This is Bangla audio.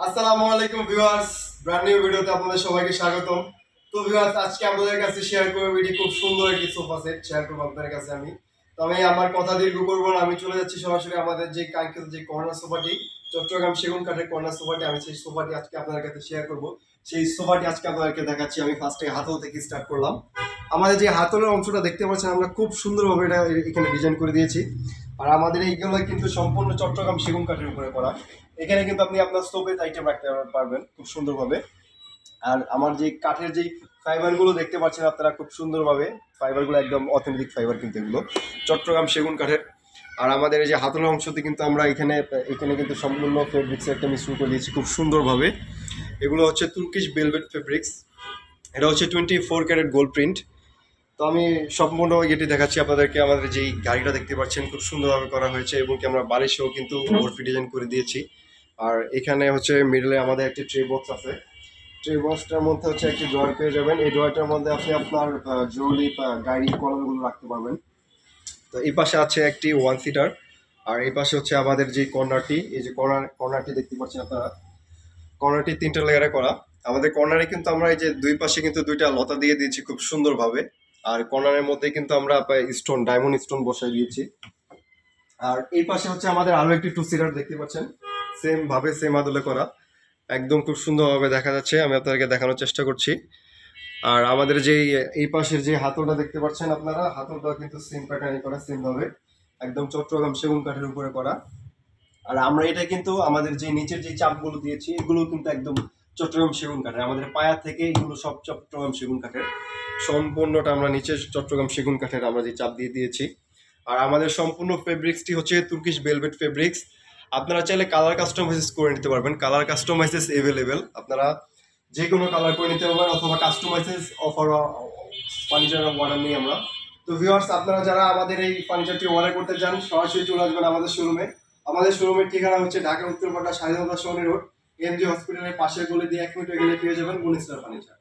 আসসালামু আলাইকুম ভিউয়ার্স, ব্র্যান্ড নিউ ভিডিওতে আপনাদের সবাইকে স্বাগতম। তো ভিউয়ার্স, আজকে আপনাদের কাছে শেয়ার করব ভিডিও খুব সুন্দর একটি সোফা সেট শেয়ার করব আপনাদের কাছে আমি। তো আমি আমার কথা দীর্ঘ করব না, আমি চলে যাচ্ছি সরাসরি আমাদের যে কাঙ্ক্ষিত যে কর্নার সোফাটি, চট্টগ্রাম সেগুন কাঠের কর্নার সোফাটি, আমি সেই সোফাটি আজকে আপনাদের কাছে শেয়ার করব। সেই সোফাটি আজকে আপনাদেরকে দেখাচ্ছি। আমি ফার্স্টে হাতল থেকে স্টার্ট করলাম। আমাদের যে হাতলের অংশটা দেখতে পাচ্ছেন, আমরা খুব সুন্দরভাবে এটা এখানে ডিজাইন করে দিয়েছি। আর আমাদের এইগুলো কিন্তু সম্পূর্ণ চট্টগ্রাম সেগুন কাঠের উপরে করা। এখানে কিন্তু আপনি আপনার স্টোভেজ আইটেম রাখতে পারবেন খুব সুন্দরভাবে। আর আমার যে কাঠের যে ফাইবারগুলো দেখতে পাচ্ছেন আপনারা খুব সুন্দরভাবে, ফাইবারগুলো একদম অথেন্টিক ফাইবার কিন্তু এগুলো চট্টগ্রাম সেগুন কাঠের। আর আমাদের এই যে হাতলের অংশতে কিন্তু আমরা এখানে এখানে কিন্তু সম্পূর্ণ ফেব্রিক্সের একটা মিশ্রণ করে দিয়েছি খুব সুন্দরভাবে। এগুলো হচ্ছে তুর্কিশ ভেলভেট ফেব্রিক্স, এটা হচ্ছে 24 ক্যারেট গোল্ড প্রিন্ট। তো আমি সম্পূর্ণ এটি দেখাচ্ছি আপনাদেরকে। আমাদের যেই গাড়িটা দেখতে পাচ্ছেন খুব সুন্দরভাবে করা হয়েছে, এবং কি আমরা বালিশেও কিন্তু বরফি ডিজাইন করে দিয়েছি। আর এখানে হচ্ছে মিডলে আমাদের একটি ট্রে বক্স আছে। ট্রে বক্সটার মধ্যে হচ্ছে একটি ড্রয়ার পেয়ে যাবেন। এই ড্রয়ারটার মধ্যে আপনি আপনার জরুরি গাড়ি কলমগুলো রাখতে পারবেন। তো এই পাশে আছে একটি ওয়ান সিটার। আর এই পাশে হচ্ছে আমাদের যে কর্নারটি, এই যে কর্নারটি দেখতে পাচ্ছেন আপনারা, কর্নারটি 3টা লেয়ারে করা। আমাদের কর্নারে কিন্তু আমরা এই যে দুই পাশে কিন্তু 2টা লতা দিয়ে দিয়েছি খুব সুন্দরভাবে। আর কর্নারের মধ্যে কিন্তু আমরা স্টোন, ডায়মন্ড স্টোন বসাই দিয়েছি। আর এই পাশে হচ্ছে আমাদের আরো একটি 2 সিটার দেখতে পাচ্ছেন, সেম ভাবে সেম আদলে করা, একদম খুব সুন্দরভাবে দেখা যাচ্ছে। আমি আপনাদেরকে দেখানোর চেষ্টা করছি। আর আমাদের যে এই পাশের যে হাতলটা দেখতে পাচ্ছেন আপনারা, হাতলটা কিন্তু সেম প্যাটার্নে করা, সেম ভাবে একদম চট্টগ্রাম সেগুন কাঠের উপরে করা। আর আমরা এটা কিন্তু আমাদের যে নিচের যে চাপগুলো দিয়েছি এগুলো কিন্তু একদম চট্টগ্রাম সেগুন কাঠের। আমাদের পায়া থেকে এগুলো সব চট্টগ্রাম সেগুন কাঠের, সম্পূর্ণটা আমরা নিচে চট্টগ্রাম সেগুন কাঠের আমরা যে চাপ দিয়ে দিয়েছি। আর আমাদের সম্পূর্ণ ফেব্রিক্সটি হচ্ছে তুর্কিশ ভেলভেট ফেব্রিক্স। আপনারা চাইলে কালার কাস্টমাইজ করে নিতে পারবেন, কালার কাস্টমাইজেস এভেলেবেল। আপনারা যে কোনো কালার করে নিতে পারবেন, অথবা কাস্টমাইজেস অফার ফার্নিচার অর্ডার নিই আমরা। তো ভিউয়ার্স, আপনারা যারা আমাদের এই ফার্নিচারটি অর্ডার করতে চান সরাসরি চলে আসবেন আমাদের শোরুমে। আমাদের শোরুমের ঠিকানা হচ্ছে ঢাকা উত্তরপাড়া স্বাধীনতা সরণি রোড, এমজি হসপিটালের পাশের গলি দিয়ে 1 মিনিট গেলে পেয়ে যাবেন গুণিস্টার ফার্নিচার।